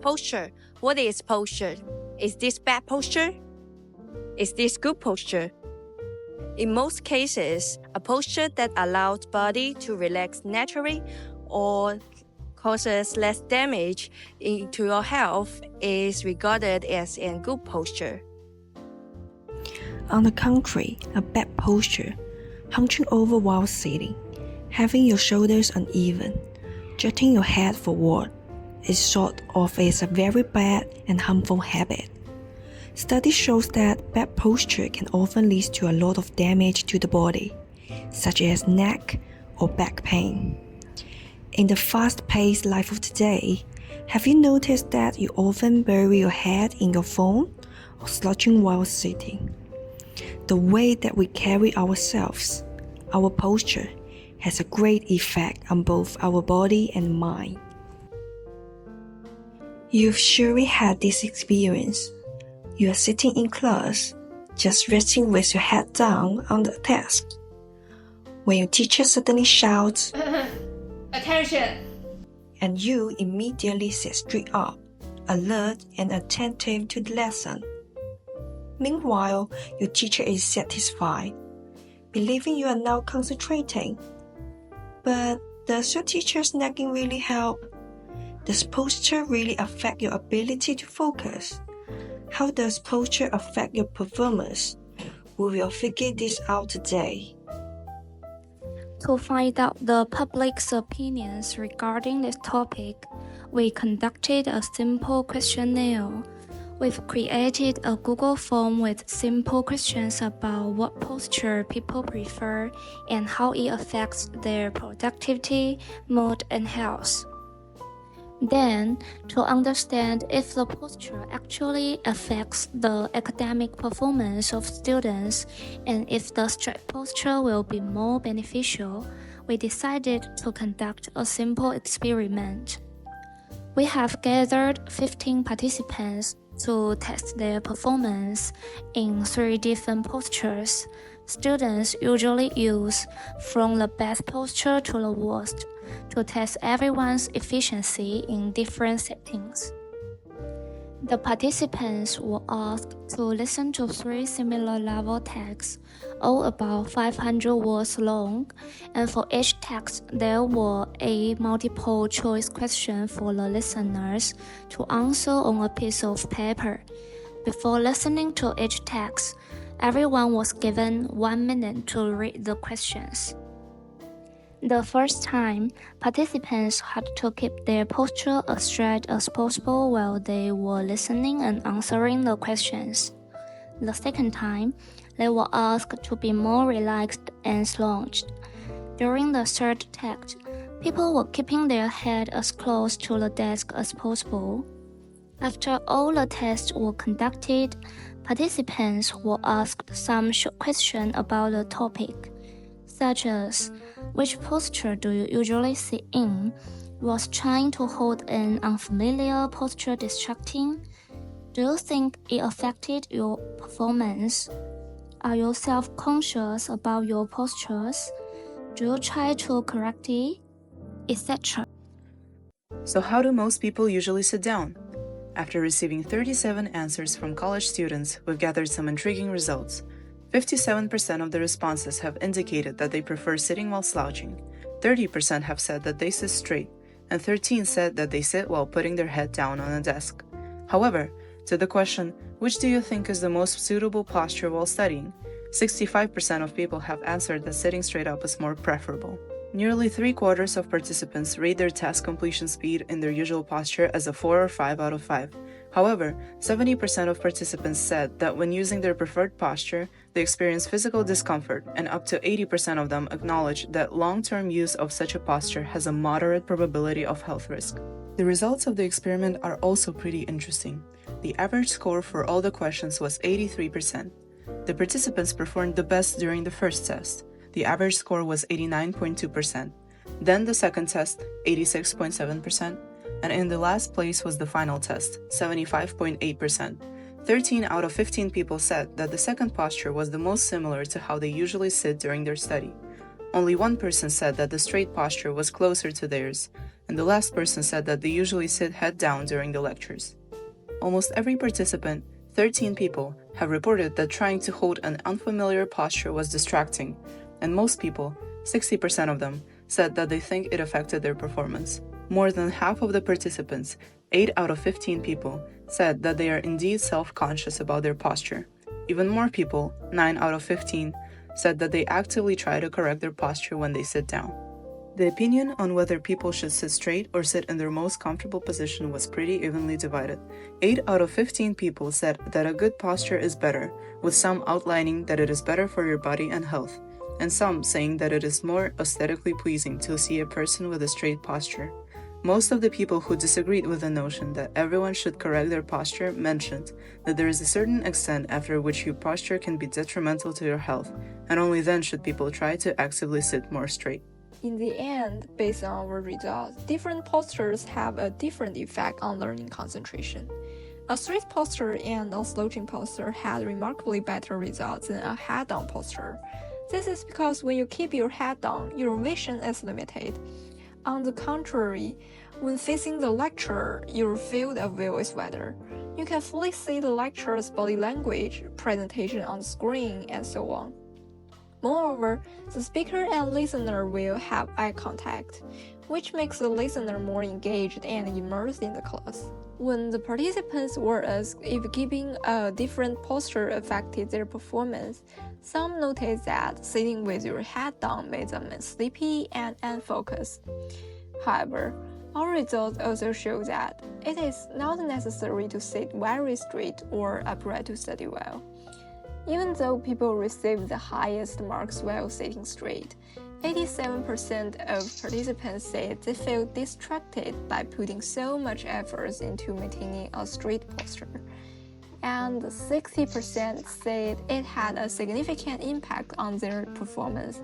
posture. What is posture? Is this bad posture? Is this good posture? In most cases, a posture that allows body to relax naturally or causes less damage to your health is regarded as a good posture. On the contrary, a bad posture, hunching over while sitting, having your shoulders uneven, jutting your head forward, is sort of a very bad and harmful habit. Study shows that bad posture can often lead to a lot of damage to the body, such as neck or back pain. In the fast-paced life of today, have you noticed that you often bury your head in your phone or slouching while sitting? The way that we carry ourselves, our posture, has a great effect on both our body and mind. You've surely had this experience. You are sitting in class, just resting with your head down on the desk. When your teacher suddenly shouts, "Attention!" and you immediately sit straight up, alert and attentive to the lesson. Meanwhile, your teacher is satisfied, believing you are now concentrating. But does your teacher's nagging really help? Does posture really affect your ability to focus? How does posture affect your performance? We will figure this out today. To find out the public's opinions regarding this topic, we conducted a simple questionnaire. We've created a Google form with simple questions about what posture people prefer and how it affects their productivity, mood, and health. Then, to understand if the posture actually affects the academic performance of students and if the straight posture will be more beneficial, we decided to conduct a simple experiment. We have gathered 15 participants to test their performance in 3 different postures. Students usually use from the best posture to the worst to test everyone's efficiency in different settings. The participants were asked to listen to 3 similar level texts, all about 500 words long, and for each text there were a multiple choice question for the listeners to answer on a piece of paper. Before listening to each text, everyone was given 1 minute to read the questions. The first time, participants had to keep their posture as straight as possible while they were listening and answering the questions. The second time, they were asked to be more relaxed and slouched. During the third text, people were keeping their head as close to the desk as possible. After all the tests were conducted, participants were asked some short questions about the topic, such as, which posture do you usually sit in? Was trying to hold an unfamiliar posture distracting? Do you think it affected your performance? Are you self-conscious about your postures? Do you try to correct it? Etc. So how do most people usually sit down? After receiving 37 answers from college students, we've gathered some intriguing results. 57% of the responses have indicated that they prefer sitting while slouching, 30% have said that they sit straight, and 13% said that they sit while putting their head down on a desk. However, to the question, which do you think is the most suitable posture while studying? 65% of people have answered that sitting straight up is more preferable. Nearly 3/4 of participants rate their task completion speed in their usual posture as a 4 or 5 out of 5. However, 70% of participants said that when using their preferred posture, they experience physical discomfort, and up to 80% of them acknowledge that long-term use of such a posture has a moderate probability of health risk. The results of the experiment are also pretty interesting. The average score for all the questions was 83%. The participants performed the best during the first test. The average score was 89.2%. Then the second test, 86.7%. And in the last place was the final test, 75.8%. 13 out of 15 people said that the second posture was the most similar to how they usually sit during their study. Only one person said that the straight posture was closer to theirs, and the last person said that they usually sit head down during the lectures. Almost every participant, 13 people, have reported that trying to hold an unfamiliar posture was distracting, and most people, 60% of them, said that they think it affected their performance. More than half of the participants, 8 out of 15 people, said that they are indeed self-conscious about their posture. Even more people, 9 out of 15, said that they actively try to correct their posture when they sit down. The opinion on whether people should sit straight or sit in their most comfortable position was pretty evenly divided. 8 out of 15 people said that a good posture is better, with some outlining that it is better for your body and health, and some saying that it is more aesthetically pleasing to see a person with a straight posture. Most of the people who disagreed with the notion that everyone should correct their posture mentioned that there is a certain extent after which your posture can be detrimental to your health, and only then should people try to actively sit more straight. In the end, based on our results, different postures have a different effect on learning concentration. A straight posture and a slouching posture had remarkably better results than a head-down posture. This is because when you keep your head down, your vision is limited. On the contrary, when facing the lecturer, your field of view is wider. You can fully see the lecturer's body language, presentation on the screen, and so on. Moreover, the speaker and listener will have eye contact, which makes the listener more engaged and immersed in the class. When the participants were asked if keeping a different posture affected their performance, some noticed that sitting with your head down made them sleepy and unfocused. However, our results also show that it is not necessary to sit very straight or upright to study well. Even though people receive the highest marks while sitting straight, 87% of participants said they feel distracted by putting so much effort into maintaining a straight posture, and 60% said it had a significant impact on their performance,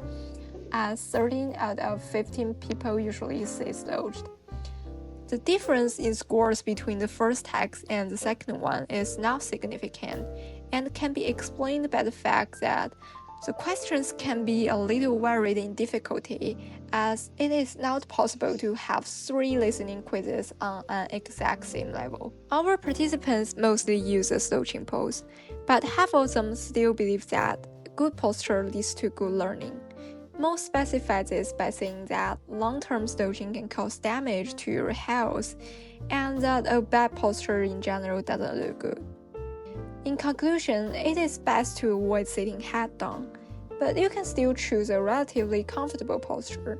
as 13 out of 15 people usually sit slouched. The difference in scores between the first text and the second one is not significant, and can be explained by the fact that the questions can be a little varied in difficulty, as it is not possible to have 3 listening quizzes on an exact same level. Our participants mostly use a slouching pose, but half of them still believe that good posture leads to good learning. Most specify this by saying that long-term slouching can cause damage to your health, and that a bad posture in general doesn't look good. In conclusion, it is best to avoid sitting head down, but you can still choose a relatively comfortable posture,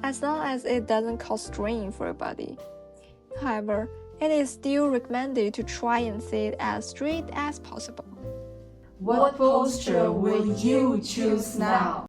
as long as it doesn't cause strain for your body. However, it is still recommended to try and sit as straight as possible. What posture will you choose now?